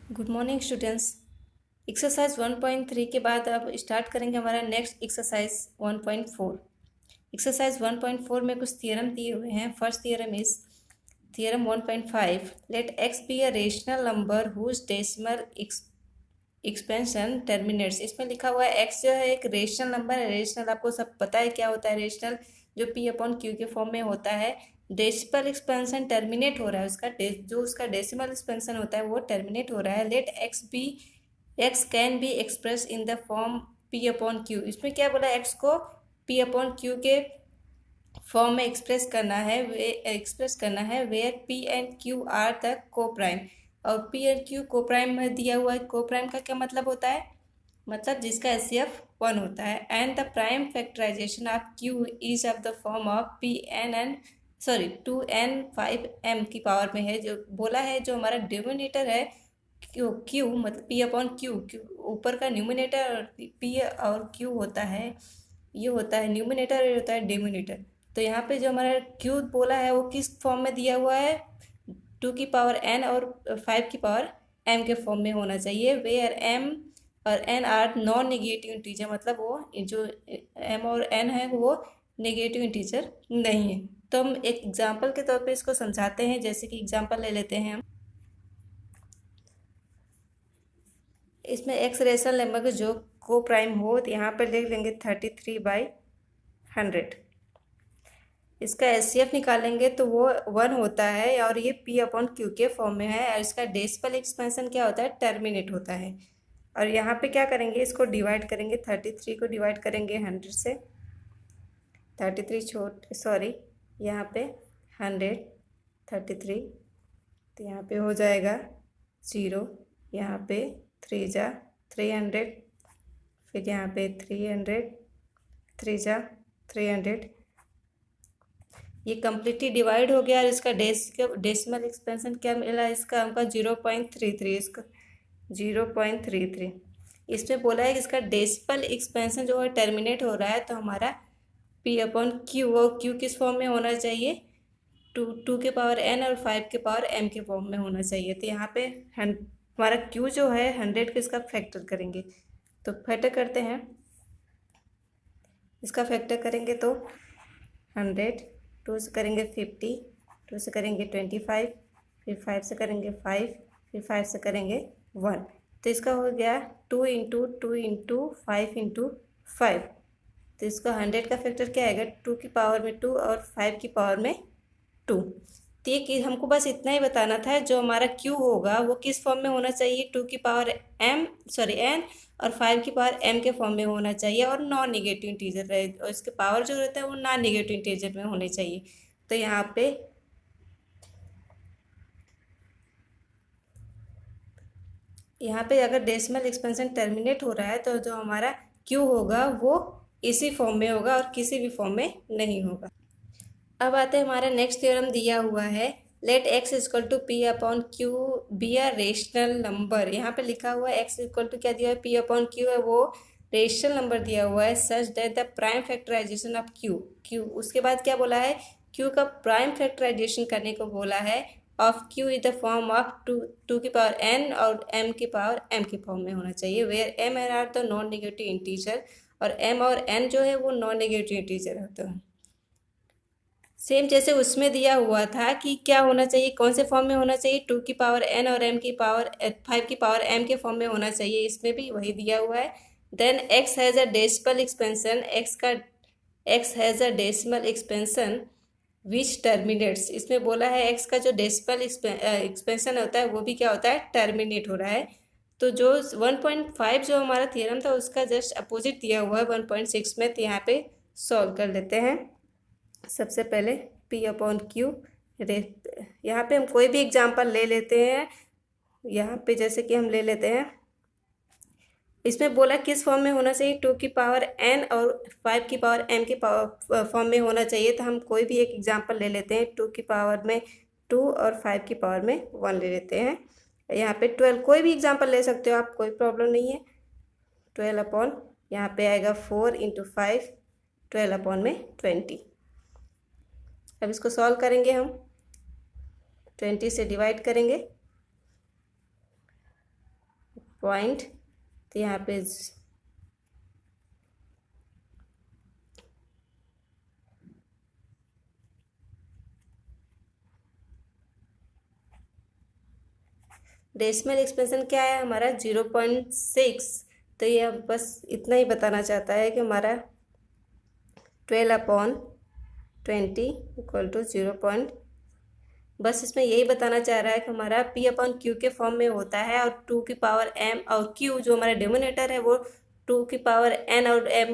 Good morning students. Exercise 1.3 के बाद अब स्टार्ट करेंगे हमारा नेक्स्ट एक्सरसाइज 1.4। एक्सरसाइज 1.4 में कुछ थियरम दिए हुए हैं। First theorem is theorem 1.5, let x be a rational number whose decimal expansion terminates. इसमें लिखा हुआ है एक्स जो है एक रेशनल नंबर है। रेशनल आपको सब पता है क्या होता है। रेशनल जो पी अपॉन क्यू के फॉर्म में होता है। डेसिमल एक्सपेंशन टर्मिनेट हो रहा है, उसका जो उसका डेसिमल एक्सपेंशन होता है वो टर्मिनेट हो रहा है। Let x can be express in the form p upon q. इसमें क्या बोला, एक्स को पी अपॉन क्यू के फॉर्म में एक्सप्रेस करना है where p and q are the coprime. और p and q coprime में दिया हुआ है। को प्राइम का क्या मतलब होता है, मतलब जिसका एचसीएफ 1 होता है। And the prime factorisation of q is of the form of p n n 2n5m की पावर में है। जो बोला है जो हमारा डिनोमिनेटर है क्यू मतलब पी अपॉन क्यू, ऊपर का न्यूमिनेटर और पी और क्यू होता है, ये होता है न्यूमिनेटर और ये होता है डिनोमिनेटर। तो यहाँ पे जो हमारा क्यू बोला है वो किस फॉर्म में दिया हुआ है, 2 की पावर n और 5 की पावर m के फॉर्म में होना चाहिए। वेयर m और n are non negative integer, मतलब वो जो m और n है वो नेगेटिव इंटीजर नहीं है। तो हम एक एग्जांपल के तौर पे इसको समझाते हैं। जैसे कि एग्जांपल ले लेते हैं हम। इसमें एक्स रेशनल नंबर जो को प्राइम हो तो यहाँ पर लिख लेंगे 33/100। इसका एचसीएफ निकालेंगे तो वो 1 होता है और ये पी अपॉन क्यू के फॉर्म में है। और इसका डेसिमल एक्सपेंशन क्या होता है, टर्मिनेट होता है। और यहाँ पे क्या करेंगे, इसको डिवाइड करेंगे। 33 को डिवाइड करेंगे 100 से। यहाँ पे 100 33, तो यहाँ पे हो जाएगा 0। यहाँ पे 3 जा 300, फिर यहाँ पे 300, 3 जा 300। ये कम्प्लीटली डिवाइड हो गया। और इसका डेसिमल एक्सपेंशन क्या मिला, इसका हमका 0.33। इसका 0.33। इसमें बोला है कि इसका डेसिमल एक्सपेंशन जो है टर्मिनेट हो रहा है। तो हमारा पी अपॉन क्यू, और क्यू किस फॉर्म में होना चाहिए, 2 के पावर n और 5 के पावर m के फॉर्म में होना चाहिए। तो यहाँ पे हमारा क्यू जो है 100 को इसका फैक्टर करेंगे। तो फैक्टर करते हैं, इसका फैक्टर करेंगे तो 100, 2 से करेंगे 50, 2 से करेंगे 25, फिर 5 से करेंगे 5, फिर 5 से करेंगे 1। तो इसका हो गया 2 इंटू 2 इंटू 5 इंटू 5। तो इसका 100 का फैक्टर क्या आएगा, 2 की पावर में 2 और 5 की पावर में 2। तो ये कि हमको बस इतना ही बताना था। जो हमारा क्यू होगा वो किस फॉर्म में होना चाहिए, 2 की पावर n और 5 की पावर m के फॉर्म में होना चाहिए। और नॉन नेगेटिव इंटीजर रहे, और इसके पावर जो रहता है वो नॉन नेगेटिव इंटीजर में होने चाहिए। तो यहाँ पे अगर डेसिमल एक्सपेंशन टर्मिनेट हो रहा है तो जो हमारा क्यू होगा वो इसी फॉर्म में होगा और किसी भी फॉर्म में नहीं होगा। अब आते हैं हमारा नेक्स्ट थ्योरम दिया हुआ है, let x equal to p upon q be a rational number. यहाँ पे लिखा हुआ है एक्स इक्वल टू क्या दिया है, पी अपॉन क्यू है, वो रेशनल नंबर दिया हुआ है। Such that the prime factorisation of q उसके बाद क्या बोला है, क्यू का प्राइम फैक्टराइजेशन करने को बोला है। Of q is the form of 2 की पावर n और m की पावर m के फॉर्म में होना चाहिए। Where m and are the non negative integer, और m और n जो है वो नॉन नेगेटिव इंटीजर होते हैं। सेम जैसे उसमें दिया हुआ था कि क्या होना चाहिए, कौन से फॉर्म में होना चाहिए, 2 की पावर n और m की पावर 5 की पावर m के फॉर्म में होना चाहिए। इसमें भी वही दिया हुआ है। Then x has a decimal expansion, x has a decimal expansion which terminates. इसमें बोला है x का जो डेसिमल एक्सपेंशन होता है वो भी क्या होता है, टर्मिनेट हो रहा है। तो जो 1.5 जो हमारा थियरम था उसका जस्ट अपोजिट दिया हुआ है 1.6 में। तो यहाँ पे सॉल्व कर लेते हैं। सबसे पहले P अपॉन क्यू, यहाँ पे हम कोई भी एग्जांपल ले लेते हैं। यहाँ पे जैसे कि हम ले लेते हैं, इसमें बोला किस फॉर्म में होना चाहिए, 2 की पावर n और 5 की पावर m के पावर फॉर्म में होना चाहिए। तो हम कोई भी एक एग्जांपल ले लेते हैं। 2 की पावर में 2 और 5 की पावर में 1 ले लेते हैं। यहाँ पे 12, कोई भी एग्जांपल ले सकते हो आप, कोई प्रॉब्लम नहीं है। 12 अपॉन यहाँ पे आएगा 4 इंटू 5, 12 अपॉन में 20। अब इसको सॉल्व करेंगे हम, 20 से डिवाइड करेंगे पॉइंट, तो यहाँ पे डेसिमल एक्सपेंशन क्या है हमारा 0.6। तो ये बस इतना ही बताना चाहता है कि हमारा 12/20 इक्वल टू 0. बस इसमें यही बताना चाह रहा है कि हमारा P/Q के फॉर्म में होता है, और 2m और Q जो हमारा डिनोमिनेटर है वो 2n और m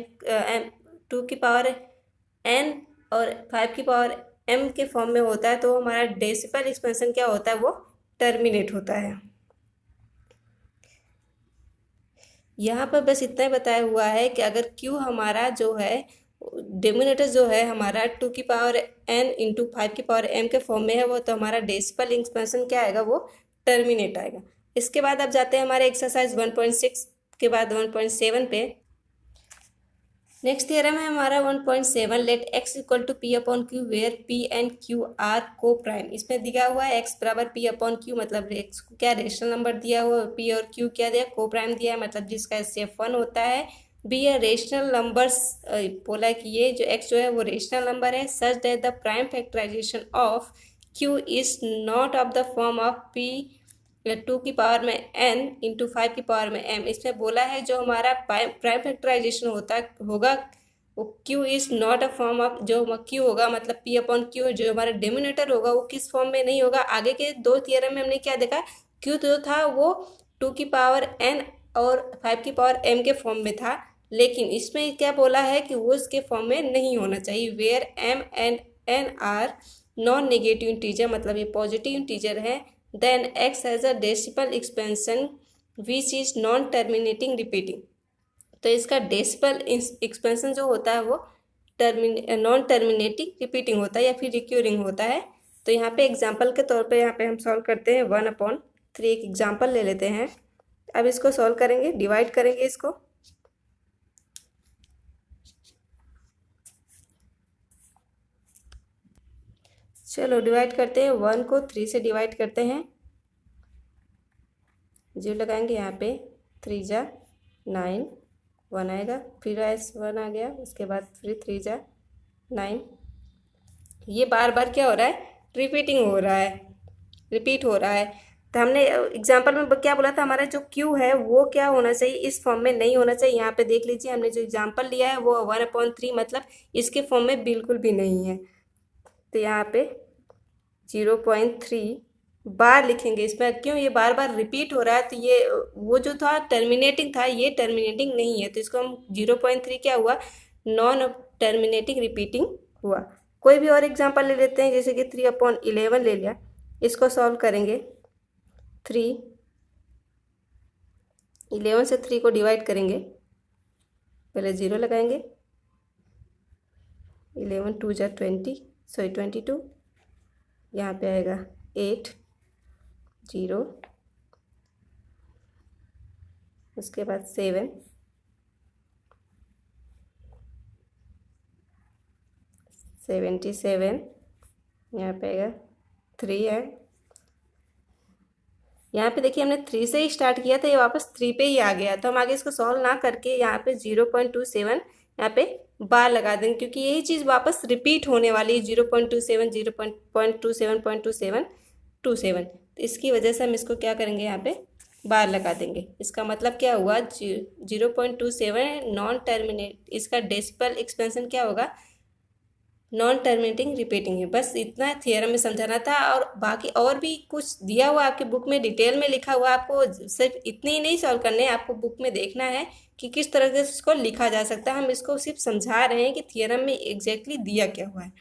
2n और 5m के फॉर्म में होता है। तो हमारा डेसिमल एक्सपेंशन क्या होता है, वो टर्मिनेट होता है। यहाँ पर बस इतना ही बताया हुआ है कि अगर Q हमारा जो है डिनोमिनेटर जो है हमारा 2n इंटू 5m के फॉर्म में है वो, तो हमारा डेसिमल एक्सपेंशन क्या आएगा, वो टर्मिनेट आएगा। इसके बाद अब जाते हैं हमारे एक्सरसाइज 1.6 के बाद 1.7 पे। नेक्स्ट थियरम है हमारा 1.7, let x equal to P/Q where P and Q are coprime. इसमें दिया हुआ है x बराबर P/Q, मतलब x को क्या रेशनल नंबर दिया हुआ है, P और Q क्या दिया, को प्राइम दिया है, मतलब जिसका एचसीएफ 1 होता है। बी है रेशनल नंबर्स, बोला है कि ये जो x जो है वो रेशनल नंबर है, such that the prime factorisation of Q is not of the form of P 2 की पावर में n इंटू 5 की पावर में m। इसमें बोला है जो हमारा प्राइम फैक्टराइजेशन होगा वो Q is not a form of, जो Q होगा मतलब P/Q, जो हमारा डिनोमिनेटर होगा वो किस फॉर्म में नहीं होगा। आगे के दो थियरम में हमने क्या देखा, Q जो था वो 2 की पावर n और 5 की पावर m के फॉर्म में था, लेकिन इसमें क्या बोला है कि वो इसके फॉर्म में नहीं होना चाहिए। Where m and n are non negative integer, मतलब ये पॉजिटिव इंटीजर है, then x has a decimal expansion which is non terminating repeating। तो इसका डेसिमल एक्सपेंशन जो होता है वो नॉन टर्मिनेटिंग रिपीटिंग होता है या फिर रिक्यूरिंग होता है। तो यहाँ पे एग्जांपल के तौर पे यहाँ पे हम सॉल्व करते हैं 1/3, एक एग्जांपल ले लेते हैं। अब इसको सॉल्व करेंगे, डिवाइड करेंगे इसको। चलो डिवाइड करते हैं, 1 को 3 से डिवाइड करते हैं, 0 लगाएंगे यहाँ पे, 3 जा 9, 1 आएगा, फिर 1 आ गया, उसके बाद फिर 3 जा 9। ये बार बार क्या हो रहा है, रिपीटिंग हो रहा है, रिपीट हो रहा है। तो हमने एग्जांपल में क्या बोला था, हमारा जो Q है वो क्या होना चाहिए, इस फॉर्म में नहीं होना चाहिए। यहाँ पे देख लीजिए हमने जो एग्जांपल लिया है वो 1/3, मतलब इसके फॉर्म में बिल्कुल भी नहीं है। तो यहाँ पे 0.3 बार लिखेंगे इसमें, क्यों ये बार बार रिपीट हो रहा है, तो ये वो जो था टर्मिनेटिंग था, ये टर्मिनेटिंग नहीं है, तो इसको हम 0.3 क्या हुआ, नॉन टर्मिनेटिंग रिपीटिंग हुआ। कोई भी और एग्जांपल ले लेते हैं, जैसे कि 3/11 ले लिया, इसको सॉल्व करेंगे। 11 से 3 को डिवाइड करेंगे, पहले 0 लगाएंगे, 11 2 जा 22, यहाँ पे आएगा 8 0, उसके बाद 7 77, यहाँ पे आएगा 3 है। यहाँ पे देखिए हमने 3 से ही स्टार्ट किया था, ये वापस 3 पे ही आ गया, तो हम आगे इसको सॉल्व ना करके यहाँ पे 0.27 यहाँ पे बार लगा देंगे, क्योंकि यही चीज़ वापस रिपीट होने वाली है, 0.27 0.27 तो इसकी वजह से हम इसको क्या करेंगे, यहाँ पे बार लगा देंगे। इसका मतलब क्या हुआ, 0.27 नॉन टर्मिनेट, इसका डेसिमल एक्सपेंशन क्या होगा, नॉन टर्मिनेटिंग रिपीटिंग है। बस इतना थियरम में समझाना था, और बाकी और भी कुछ दिया हुआ आपकी बुक में डिटेल में लिखा हुआ, आपको सिर्फ इतने ही नहीं सॉल्व करने हैं, आपको बुक में देखना है कि किस तरह से इसको लिखा जा सकता है। हम इसको सिर्फ समझा रहे हैं कि थियरम में एग्जैक्टली दिया क्या हुआ है।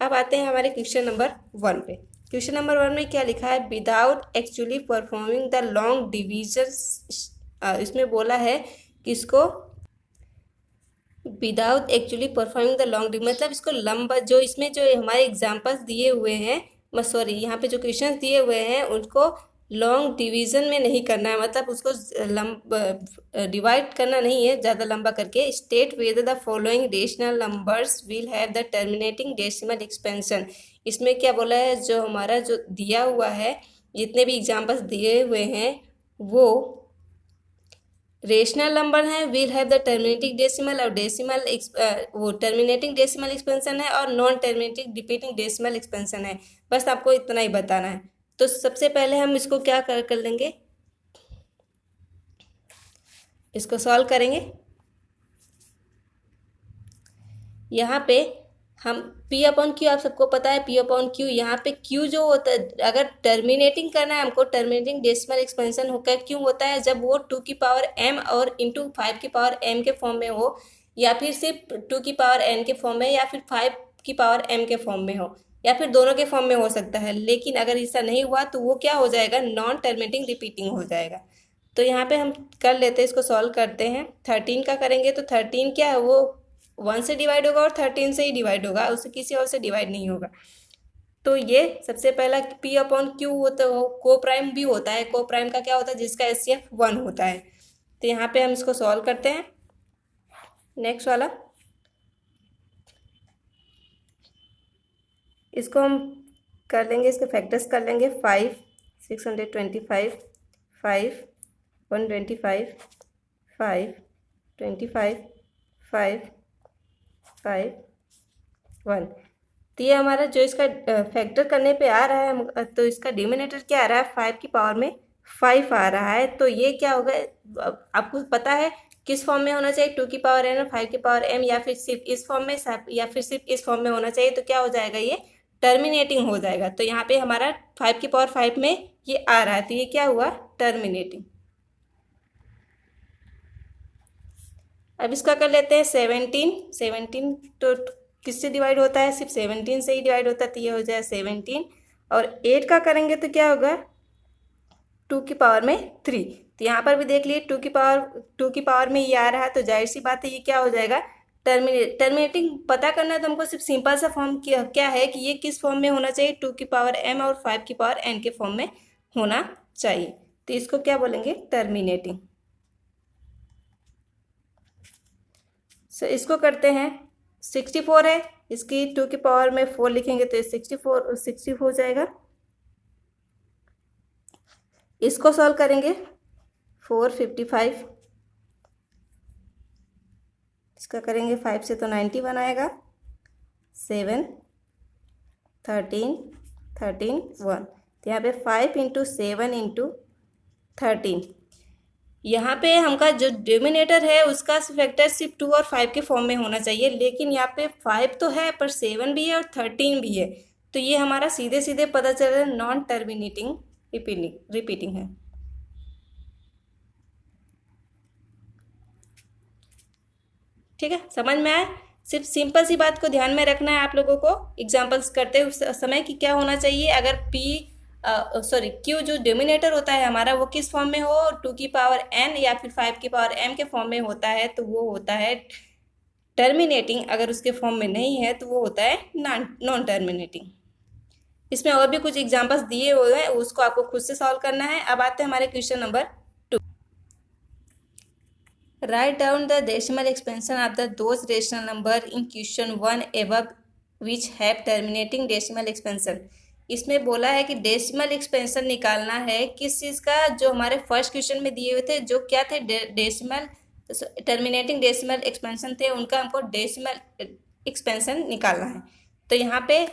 अब आते हैं हमारे क्वेश्चन नंबर 1 पे। क्वेश्चन नंबर 1 में क्या लिखा है, without actually performing the long division. इसमें बोला है कि इसको without actually performing the long division, मतलब इसको लंबा, जो इसमें जो हमारे एग्जांपल्स दिए हुए हैं, सॉरी यहाँ पे जो क्वेश्चंस दिए हुए हैं उनको लॉन्ग डिवीजन में नहीं करना है, मतलब उसको डिवाइड करना नहीं है ज़्यादा लंबा करके। State whether the following rational numbers will have the terminating decimal expansion. इसमें क्या बोला है, जो हमारा जो दिया हुआ है, जितने भी एग्जाम्पल्स दिए हुए हैं वो रेशनल नंबर है will have the terminating decimal, और डेसिमल वो टर्मिनेटिंग डेसिमल एक्सपेंशन है और non terminating repeating decimal expansion है। बस आपको इतना ही बताना है। तो सबसे पहले हम इसको क्या कर लेंगे, इसको सॉल्व करेंगे। यहाँ पे हम P अपॉन क्यू, आप सबको पता है P अपॉन क्यू, यहाँ पे Q जो होता है, अगर टर्मिनेटिंग करना है हमको, टर्मिनेटिंग डेसिमल एक्सपेंशन होकर क्यों होता है, जब वो 2 की पावर m और इंटू 5 की पावर m के फॉर्म में हो, या फिर सिर्फ 2 की पावर n के फॉर्म में, या फिर 5 की पावर m के फॉर्म में हो, या फिर दोनों के फॉर्म में हो सकता है। लेकिन अगर ऐसा नहीं हुआ तो वो क्या हो जाएगा, नॉन टर्मिनेटिंग रिपीटिंग हो जाएगा। तो यहाँ पे हम कर लेते हैं, इसको सॉल्व करते हैं। 13 का करेंगे तो 13 क्या है, वो 1 से डिवाइड होगा और 13 से ही डिवाइड होगा, उससे किसी और से डिवाइड नहीं होगा। तो ये सबसे पहला P अपॉन क्यू होता है, को प्राइम भी होता है। को प्राइम का क्या होता है, जिसका HCF 1 होता है। तो यहाँ पे हम इसको सॉल्व करते हैं। नेक्स्ट वाला, इसको हम कर लेंगे, इसके फैक्टर्स कर लेंगे। 5 625, 5 125, 5 25, 5 5 1। तो ये हमारा जो इसका फैक्टर करने पे आ रहा है, तो इसका डिनोमिनेटर क्या आ रहा है, 5 की पावर में 5 आ रहा है। तो ये क्या होगा, आपको पता है किस फॉर्म में होना चाहिए, 2 की पावर n और 5 की पावर m, या फिर सिर्फ इस फॉर्म में, या फिर सिर्फ इस फॉर्म में होना चाहिए। तो क्या हो जाएगा, ये टर्मिनेटिंग हो जाएगा। तो यहाँ पे हमारा 5 की पावर 5 में ये आ रहा है, तो ये क्या हुआ, टर्मिनेटिंग। अब इसका कर लेते हैं 17 तो किससे डिवाइड होता है, सिर्फ 17 से ही डिवाइड होता है। तो ये हो जाए 17, और 8 का करेंगे तो क्या होगा, 2 की पावर में 3। तो यहाँ पर भी देख लिए 2 की पावर में ये आ रहा है, तो जाहिर सी बात है ये क्या हो जाएगा, टर्मिनेटिंग। पता करना है तो हमको सिर्फ सिंपल सा फॉर्म क्या है कि ये किस फॉर्म में होना चाहिए, 2 की पावर m और 5 की पावर n के फॉर्म में होना चाहिए। तो इसको क्या बोलेंगे, टर्मिनेटिंग। सो इसको करते हैं। 64 है, इसकी 2 की पावर में 4 लिखेंगे तो 64 हो जाएगा। इसको सॉल्व करेंगे, 455, इसका करेंगे 5 से तो 91 आएगा। 7 13 13 1। तो यहाँ पे 5 इंटू 7 इंटू 13, यहाँ पे हमका जो डिनोमिनेटर है उसका फैक्टर सिर्फ 2 और 5 के फॉर्म में होना चाहिए। लेकिन यहाँ पे 5 तो है पर 7 भी है और 13 भी है। तो ये हमारा सीधे सीधे पता चल रहा है नॉन टर्मिनेटिंग रिपीटिंग है। ठीक है, समझ में आया। सिर्फ सिंपल सी बात को ध्यान में रखना है आप लोगों को एग्जाम्पल्स करते उस समय कि क्या होना चाहिए। अगर क्यू जो डिनोमिनेटर होता है हमारा वो किस फॉर्म में हो, 2 की पावर n या फिर 5 की पावर m के फॉर्म में होता है तो वो होता है टर्मिनेटिंग। अगर उसके फॉर्म में नहीं है तो वो होता है नॉन टर्मिनेटिंग। इसमें और भी कुछ एग्जाम्पल्स दिए हुए हैं, उसको आपको खुद से सॉल्व करना है। अब आते हैं हमारे question number 2। Write down the decimal expansion of the those rational number in question 1 above which have terminating decimal expansion. इसमें बोला है कि डेसिमल एक्सपेंशन निकालना है किस चीज़ का, जो हमारे फर्स्ट क्वेश्चन में दिए हुए थे, जो क्या थे, डेसिमल टर्मिनेटिंग डेसिमल एक्सपेंशन थे, उनका हमको डेसिमल एक्सपेंशन निकालना है। तो यहाँ पे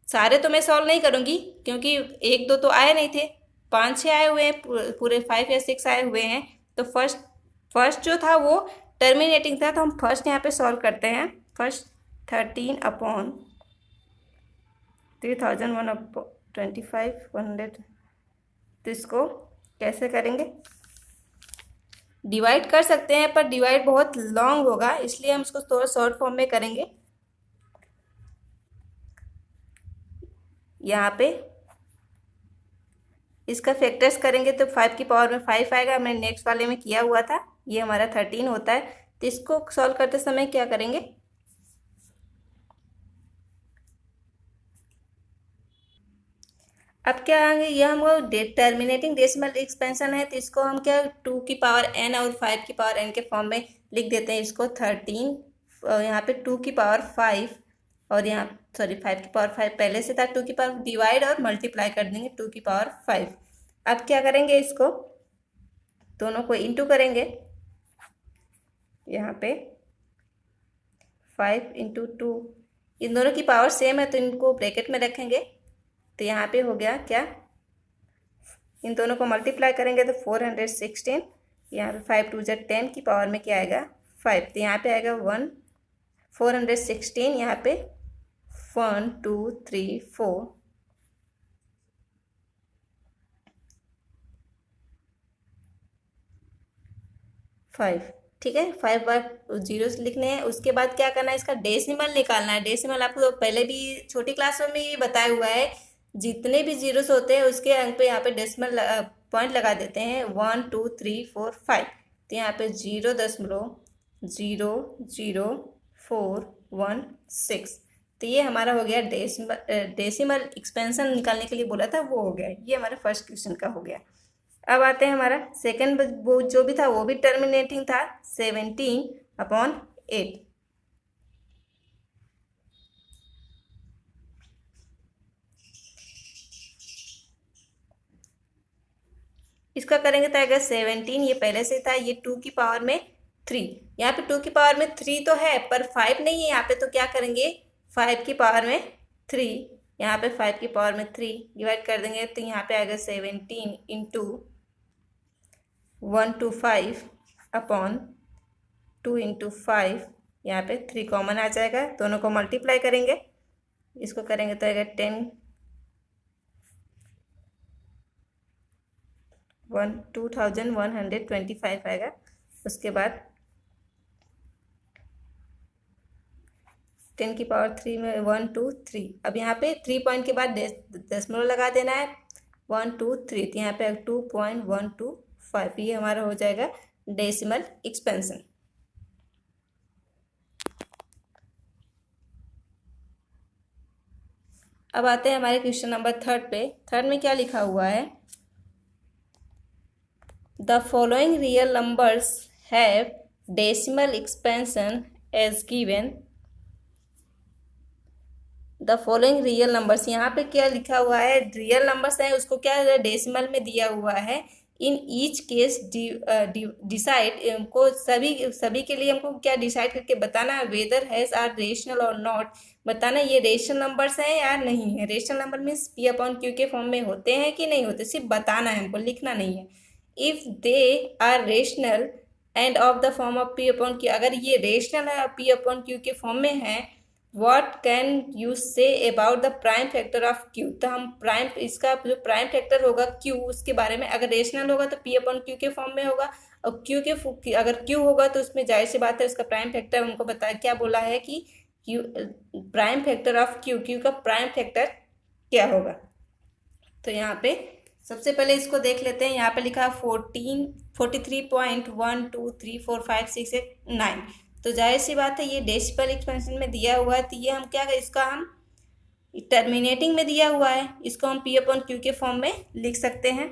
सारे तो मैं सॉल्व नहीं करूँगी क्योंकि 1 2 तो आए नहीं थे, 5 6 आए हुए हैं, पूरे 5 या 6 आए हुए हैं। तो फर्स्ट जो था वो टर्मिनेटिंग था, तो हम फर्स्ट यहाँ पे सॉल्व करते हैं। फर्स्ट 13 अपॉन 3000 125 तो इसको कैसे करेंगे, डिवाइड कर सकते हैं पर डिवाइड बहुत लॉन्ग होगा, इसलिए हम इसको थोड़ा शॉर्ट फॉर्म में करेंगे। यहाँ पे इसका फैक्टर्स करेंगे तो 5 की पावर में 5 आएगा, हमने नेक्स्ट वाले में किया हुआ था। ये हमारा 13 होता है। तो इसको सॉल्व करते समय क्या करेंगे, अब क्या आएंगे, यह हमको टर्मिनेटिंग डेसिमल एक्सपेंशन है तो इसको हम क्या 2 की पावर n और 5 की पावर n के फॉर्म में लिख देते हैं। इसको 13, यहाँ पे 2 की पावर 5 और यहाँ 5 की पावर 5 पहले से था, 2 की पावर डिवाइड और मल्टीप्लाई कर देंगे 2 की पावर 5। अब क्या करेंगे, इसको दोनों को इंटू करेंगे। यहाँ पे 5 इंटू 2, इन दोनों की पावर सेम है तो इनको ब्रैकेट में रखेंगे। तो यहाँ पे हो गया क्या, इन दोनों को मल्टीप्लाई करेंगे तो 416, यहाँ पे 5 2 जा 10 की पावर में क्या आएगा 5, तो यहाँ पे आएगा 1 416, यहाँ पे 1 2 3 4 5, ठीक है। 5 बार जीरो लिखने हैं। उसके बाद क्या करना है, इसका डेसिमल निकालना है। डेसिमल आपको तो पहले भी छोटी क्लासों में ही बताया हुआ है, जितने भी जीरोस होते हैं उसके अंक पे यहाँ पे डेसिमल पॉइंट लगा देते हैं, 1 2 3 4 5। तो यहाँ पे 0.00416, तो ये हमारा हो गया डेसिमल एक्सपेंशन निकालने के लिए बोला था, वो हो गया। ये हमारे फर्स्ट क्वेश्चन का हो गया। अब आते हैं हमारा सेकंड, वो जो भी था वो भी टर्मिनेटिंग था, 17/8। इसका करेंगे तो आएगा 17, ये पहले से था, ये 2 की पावर में 3, यहाँ पे 2 की पावर में 3 तो है पर 5 नहीं है यहाँ पे, तो क्या करेंगे 5 की पावर में 3, यहाँ पे 5 की पावर में 3 डिवाइड कर देंगे, तो यहाँ पे आएगा 17 इंटू 125/2 इंटू 5, यहाँ पे 3 कॉमन आ जाएगा, दोनों को मल्टीप्लाई करेंगे, इसको करेंगे तो आएगा 2125 आएगा। उसके बाद 10 की पावर 3 में 1 2 3, अब यहाँ पे 3 पॉइंट के बाद दशमलव लगा देना है, 1 2 3, तो यहाँ पे 2.125, ये हमारा हो जाएगा डेसिमल एक्सपेंशन। अब आते हैं हमारे क्वेश्चन नंबर 3 पे। 3 में क्या लिखा हुआ है, the following real numbers have decimal expansion as given. The following real numbers, यहाँ पे क्या लिखा हुआ है, रियल नंबर्स हैं उसको क्या डेसिमल में दिया हुआ है। इन ईच केस डिसाइड, हमको सभी के लिए हमको क्या डिसाइड करके बताना है, वेदर हैज आर रेशनल और नॉट, बताना ये रेशनल नंबर्स हैं या नहीं है। रेशनल नंबर मीन्स P/Q के फॉर्म में होते हैं कि नहीं होते, सिर्फ बताना है हमको, लिखना नहीं है। If they are rational and of the form of P/Q, अगर ये रेशनल है P/Q के फॉर्म में है, What can you say about the prime factor of Q, तो हम प्राइम, इसका जो प्राइम फैक्टर होगा Q, उसके बारे में, अगर रेशनल होगा तो P/Q के फॉर्म में होगा, और अगर Q होगा तो उसमें जाहिर सी बात है उसका प्राइम फैक्टर हमको बताया, क्या बोला है कि Q prime factor of Q का प्राइम फैक्टर क्या होगा। तो यहाँ पे सबसे पहले इसको देख लेते हैं। यहाँ पे लिखा 43.1234567 तो जाहिर सी बात है ये डेसिमल एक्सपेंशन में दिया हुआ है, तो ये हम क्या, इसका हम टर्मिनेटिंग में दिया हुआ है, इसको हम P/Q के फॉर्म में लिख सकते हैं।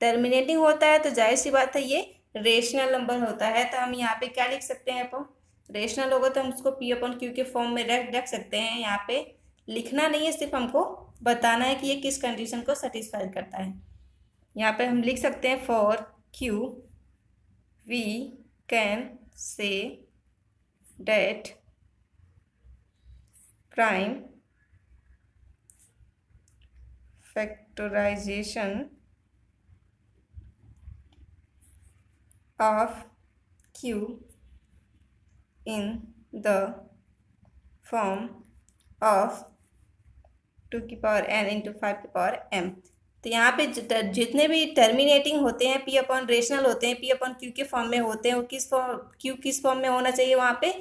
टर्मिनेटिंग होता है तो जाहिर सी बात है ये रेशनल नंबर होता है, तो हम यहाँ पे क्या लिख सकते हैं, अपन रेशनल होगा तो हम उसको P/Q के फॉर्म में रख सकते हैं। यहाँ पे लिखना नहीं है, सिर्फ हमको बताना है कि ये किस कंडीशन को सेटिस्फाई करता है। यहाँ पे हम लिख सकते हैं for Q we can say that prime factorisation of Q in the form of 2 की पावर n इंटू 5 की पावर m। तो यहाँ पे जितने भी टर्मिनेटिंग होते हैं P/Q रेशनल होते हैं P/Q के फॉर्म में होते हैं, वो किस फॉर्म में होना चाहिए, वहाँ पे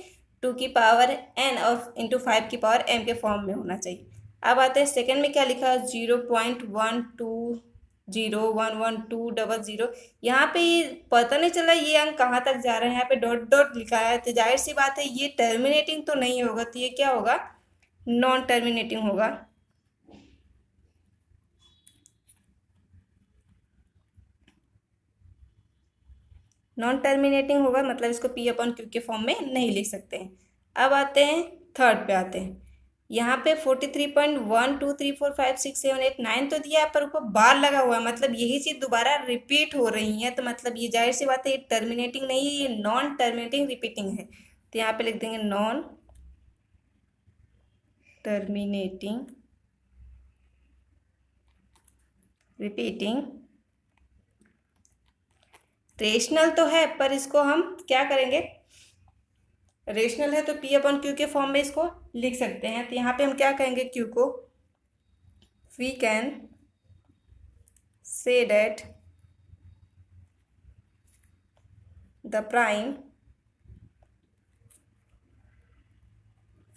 2 की पावर n और इंटू 5 की पावर m के फॉर्म में होना चाहिए। अब आते हैं सेकंड में क्या लिखा, 0.120112000, यहाँ पे ये पता नहीं चला ये अंक कहाँ तक जा रहे हैं, यहाँ पे डॉट डॉट लिखा है, तो जाहिर सी बात है ये टर्मिनेटिंग तो नहीं होगा, तो ये क्या होगा, नॉन टर्मिनेटिंग होगा। नॉन टर्मिनेटिंग होगा, मतलब इसको P/Q के फॉर्म में नहीं लिख सकते हैं। अब आते हैं थर्ड पे आते हैं। यहाँ पे 43.1 2 3 4 5 6 7 8 9 तो दिया है, पर ऊपर बार लगा हुआ है, मतलब यही चीज दोबारा रिपीट हो रही है, तो मतलब ये जाहिर सी बात है, ये टर्मिनेटिंग नहीं है, ये नॉन टर्मिनेटिंग रिपीटिंग है। तो यहाँ पे लिख देंगे नॉन टर्मिनेटिंग रिपीटिंग। रेशनल तो है, पर इसको हम क्या करेंगे, रेशनल है तो पी अपॉन क्यू के फॉर्म में इसको लिख सकते हैं। तो यहाँ पे हम क्या कहेंगे, क्यू को we can say that the prime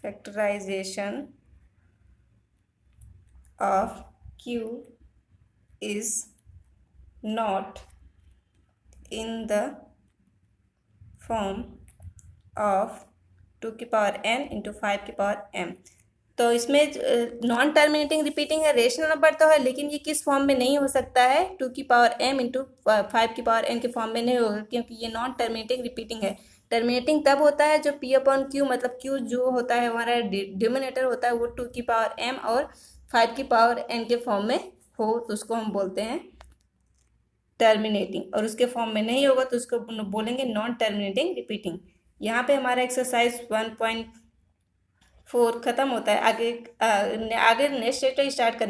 factorisation of q is not in the form of 2 की पावर n इंटू 5 की पावर m। तो इसमें नॉन टर्मिनेटिंग रिपीटिंग है, रेशनल नंबर तो है, लेकिन ये किस फॉर्म में नहीं हो सकता है, 2 की पावर m इंटू 5 की पावर n के फॉर्म में नहीं होगा, क्योंकि ये नॉन टर्मिनेटिंग रिपीटिंग है। टर्मिनेटिंग तब होता है जो p अपॉन q, मतलब q जो होता है हमारा डिनोमिनेटर होता है वो 2 की पावर m और 5 की पावर n के फॉर्म में हो, तो उसको हम बोलते हैं टर्मिनेटिंग, और उसके फॉर्म में नहीं होगा तो उसको बोलेंगे नॉन टर्मिनेटिंग रिपीटिंग। यहाँ पे हमारा एक्सरसाइज 1.4 खत्म होता है। आगे नेक्स्ट चैप्टर स्टार्ट करेंगे।